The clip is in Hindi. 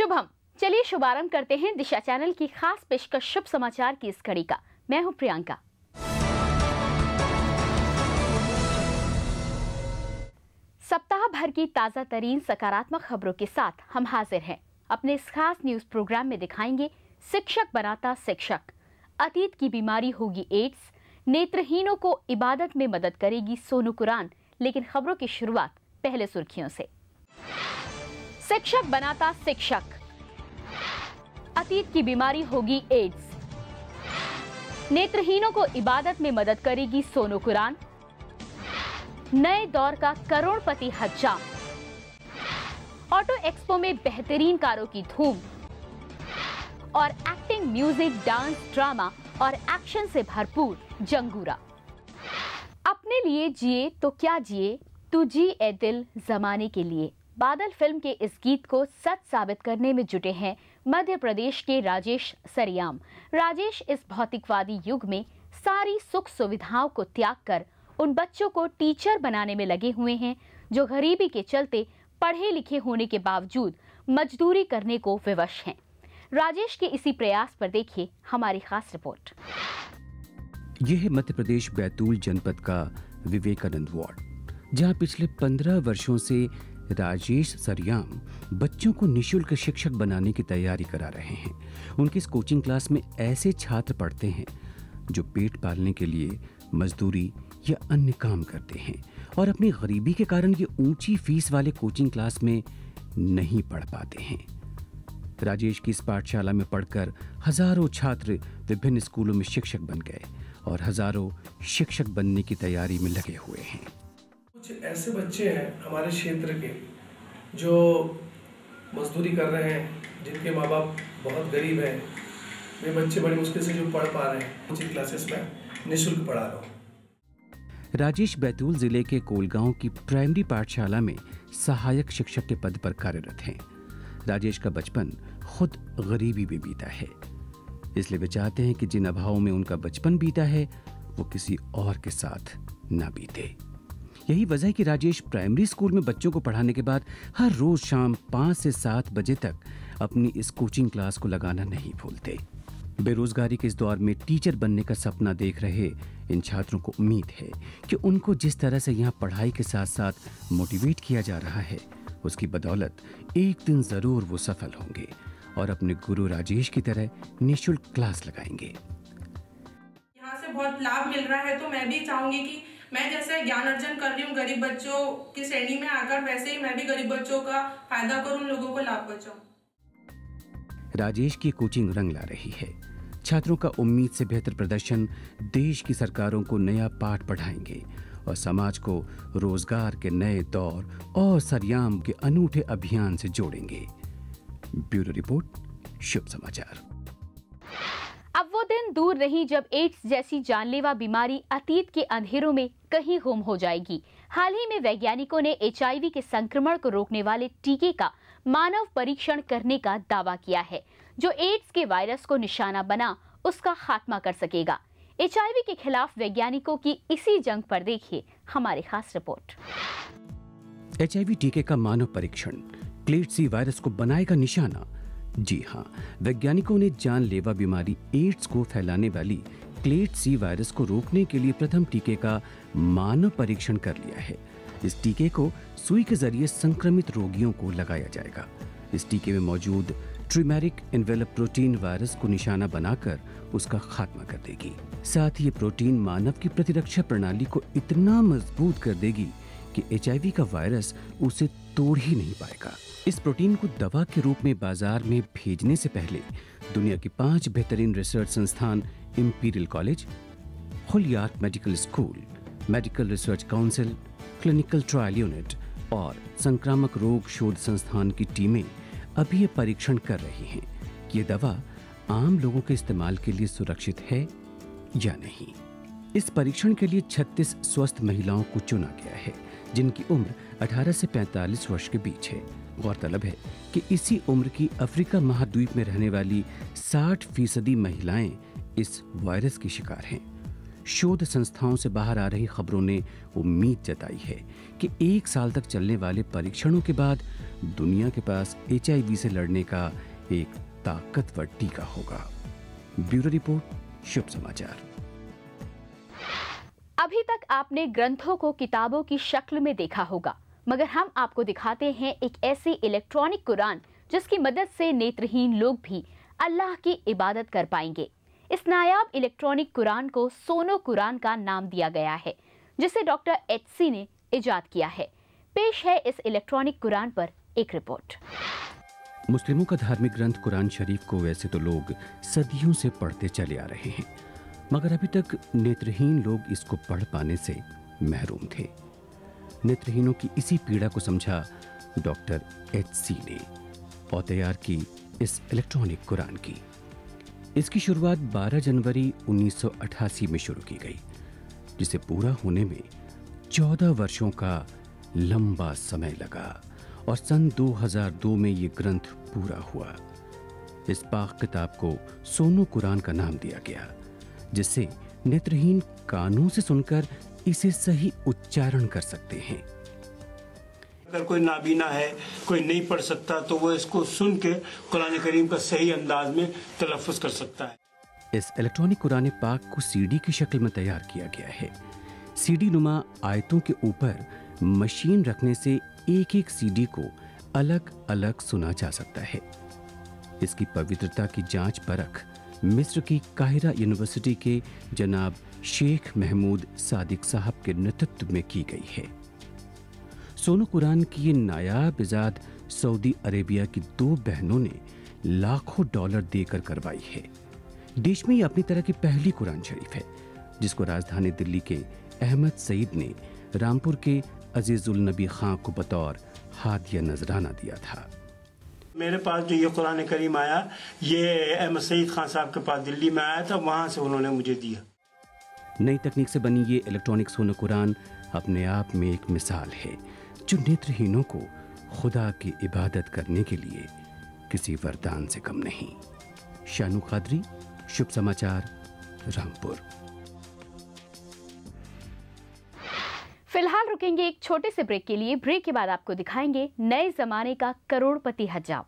शुभम, चलिए शुभारंभ करते हैं दिशा चैनल की खास पेशकश शुभ समाचार की इस कड़ी का। मैं हूं प्रियंका। सप्ताह भर की ताजा तरीन सकारात्मक खबरों के साथ हम हाजिर हैं। अपने इस खास न्यूज प्रोग्राम में दिखाएंगे शिक्षक बनाता शिक्षक, अतीत की बीमारी होगी एड्स, नेत्रहीनों को इबादत में मदद करेगी सोनू कुरान। लेकिन खबरों की शुरुआत पहले सुर्खियों से। शिक्षक बनाता शिक्षक, अतीत की बीमारी होगी एड्स, नेत्रहीनों को इबादत में मदद करेगी सोनू कुरान, नए दौर का करोड़पति हज्जाम, ऑटो एक्सपो में बेहतरीन कारों की धूम और एक्टिंग, म्यूजिक, डांस, ड्रामा और एक्शन से भरपूर जंगूरा। अपने लिए जिए तो क्या जिए, तू जी ए दिल जमाने के लिए। बादल फिल्म के इस गीत को सच साबित करने में जुटे हैं मध्य प्रदेश के राजेश सरियाम। राजेश इस भौतिकवादी युग में सारी सुख सुविधाओं को त्याग कर उन बच्चों को टीचर बनाने में लगे हुए हैं जो गरीबी के चलते पढ़े लिखे होने के बावजूद मजदूरी करने को विवश हैं। राजेश के इसी प्रयास पर देखिए हमारी खास रिपोर्ट। यह है मध्य प्रदेश बैतूल जनपद का विवेकानंद वार्ड, जहां पिछले 15 वर्षों से राजेश सरियाम बच्चों को निःशुल्क शिक्षक बनाने की तैयारी करा रहे हैं। उनकी इस कोचिंग क्लास में ऐसे छात्र पढ़ते हैं जो पेट पालने के लिए मजदूरी या अन्य काम करते हैं और अपनी गरीबी के कारण ये ऊंची फीस वाले कोचिंग क्लास में नहीं पढ़ पाते हैं। राजेश की इस पाठशाला में पढ़कर हजारों छात्र विभिन्न स्कूलों में शिक्षक बन गए और हजारों शिक्षक बनने की तैयारी में लगे हुए हैं। कुछ ऐसे बच्चे हैं हमारे क्षेत्र के जो मजदूरी कर रहे हैं, जिनके माँ बाप बहुत गरीब हैं। वे बच्चे बड़ी मुश्किल से जो पढ़ पा रहे हैं, कोचिंग क्लासेस में निःशुल्क पढ़ा रहा हूँ। राजेश बैतूल जिले के कोलगांव की प्राइमरी पाठशाला में सहायक शिक्षक के पद पर कार्यरत हैं। राजेश का बचपन खुद गरीबी में बीता है, इसलिए वे चाहते हैं कि जिन अभावों में उनका बचपन बीता है वो किसी और के साथ ना बीते। यही वजह है कि राजेश प्राइमरी स्कूल में बच्चों को पढ़ाने के बाद हर रोज शाम 5 से 7 बजे तक अपनी इस कोचिंग क्लास को लगाना नहीं भूलते। बेरोजगारी के इस दौर में टीचर बनने का सपना देख रहे इन छात्रों को उम्मीद है कि उनको जिस तरह से यहाँ पढ़ाई के साथ साथ मोटिवेट किया जा रहा है, उसकी बदौलत एक दिन जरूर वो सफल होंगे और अपने गुरु राजेश की तरह निःशुल्क क्लास लगाएंगे। यहाँ से बहुत लाभ मिल रहा है, तो मैं भी चाहूंगी कि मैं जैसे ज्ञान अर्जन कर रही हूँ गरीब बच्चों की श्रेणी में आकर, वैसे ही मैं भी गरीब बच्चों का फायदा करूँ, लोगों को लाभ पहुंचाऊं। राजेश की कोचिंग रंग ला रही है। छात्रों का उम्मीद से बेहतर प्रदर्शन देश की सरकारों को नया पाठ पढ़ाएंगे और समाज को रोजगार के नए दौर और सरियाम के अनूठे अभियान से जोड़ेंगे। ब्यूरो रिपोर्ट, शुभ समाचार। अब वो दिन दूर नहीं जब एड्स जैसी जानलेवा बीमारी अतीत के अंधेरों में कहीं गुम हो जाएगी। हाल ही में वैज्ञानिकों ने HIV के संक्रमण को रोकने वाले टीके का मानव परीक्षण करने का दावा किया है, जो एड्स के वायरस को निशाना बना उसका खात्मा कर सकेगा। HIV के खिलाफ वैज्ञानिकों की इसी जंग पर देखिए हमारी खास रिपोर्ट। HIV टीके का मानव परीक्षण क्लेड सी वायरस को बनाएगा निशाना। जी हाँ, वैज्ञानिकों ने जानलेवा बीमारी एड्स को फैलाने वाली क्लेड सी वायरस को रोकने के लिए प्रथम टीके का मानव परीक्षण कर लिया है। इस टीके को सुई के जरिए संक्रमित रोगियों को लगाया जाएगा। इस टीके में मौजूद ट्रिमेरिक एनवेलप प्रोटीन वायरस को निशाना बनाकर उसका खात्मा कर देगी। साथ ही ये प्रोटीन मानव की प्रतिरक्षा प्रणाली को इतना मजबूत कर देगी कि HIV का वायरस उसे तोड़ ही नहीं पाएगा। इस प्रोटीन को दवा के रूप में बाजार में भेजने से पहले दुनिया के 5 बेहतरीन रिसर्च संस्थान Imperial College, Hull York Medical School, Medical Research Council, clinical trial unit और संक्रामक रोग शोध संस्थान की टीमें अभी ये परीक्षण कर रही हैं कि ये दवा आम लोगों के इस्तेमाल के लिए सुरक्षित है या नहीं। इस परीक्षण के लिए 36 स्वस्थ महिलाओं को चुना गया है, जिनकी उम्र 18 से 45 वर्ष के बीच है। गौरतलब है कि इसी उम्र की अफ्रीका महाद्वीप में रहने वाली 60% महिलाएं इस वायरस की शिकार हैं। शोध संस्थाओं से बाहर आ रही खबरों ने उम्मीद जताई है कि 1 साल तक चलने वाले परीक्षणों के बाद दुनिया के पास HIV से लड़ने का एक ताकतवर टीका होगा। ब्यूरो रिपोर्ट, शुभ समाचार। अभी तक आपने ग्रंथों को किताबों की शक्ल में देखा होगा, मगर हम आपको दिखाते हैं एक ऐसी इलेक्ट्रॉनिक कुरान जिसकी मदद से नेत्रहीन लोग भी अल्लाह की इबादत कर पाएंगे। इस नायाब इलेक्ट्रॉनिक कुरान को सोनो कुरान का नाम दिया गया है, जिसे डॉक्टर HC ने इजाद किया है। पेश है इस इलेक्ट्रॉनिक कुरान पर एक रिपोर्ट। मुस्लिमों का धार्मिक ग्रंथ कुरान शरीफ को वैसे तो लोग सदियों से पढ़ते चले आ रहे हैं, मगर अभी तक नेत्रहीन लोग इसको पढ़ पाने से महरूम थे। नेत्रहीनों की इसी पीड़ा को समझा डॉक्टर HC ने और तैयार की इस इलेक्ट्रॉनिक कुरान की। इसकी शुरुआत 12 जनवरी 1988 में शुरू की गई, जिसे पूरा होने में 14 वर्षों का लंबा समय लगा और सन 2002 में ये ग्रंथ पूरा हुआ। इस पाक किताब को सोनो कुरान का नाम दिया गया, जिससे नेत्रहीन कानों से सुनकर इसे सही उच्चारण कर सकते हैं। अगर कोई नाबीना है, कोई नहीं पढ़ सकता, तो वो इसको सुन के कुरान करीम का सही अंदाज में तलफ़्फ़ुज़ कर सकता है। इस इलेक्ट्रॉनिक कुरान पाक को CD की शक्ल में तैयार किया गया है। CD नुमा आयतों के ऊपर मशीन रखने से एक एक CD को अलग अलग सुना जा सकता है। इसकी पवित्रता की जांच परख मिस्र की काहिरा यूनिवर्सिटी के जनाब शेख महमूद सादिक साहब के नेतृत्व में की गई है। सोनो कुरान की ये नायाब इजाद सऊदी अरेबिया की 2 बहनों ने लाखों डॉलर देकर करवाई है। देश में ये अपनी तरह की पहली कुरान शरीफ है, जिसको राजधानी दिल्ली के अहमद सईद ने रामपुर के अजीजुल नबी खां को बतौर हादिया नजराना दिया था। मेरे पास जो ये कुरान करीम आया, ये अहमद सईद खान साहब के पास दिल्ली में आया था, वहां से उन्होंने मुझे दिया। नई तकनीक से बनी ये इलेक्ट्रॉनिक सोनो कुरान अपने आप में एक मिसाल है, जो नेत्रहीनों को खुदा की इबादत करने के लिए किसी वरदान से कम नहीं। शानू खादरी, शुभ समाचार, रामपुर। फिलहाल रुकेंगे एक छोटे से ब्रेक के लिए। ब्रेक के बाद आपको दिखाएंगे नए जमाने का करोड़पति हज्जाम।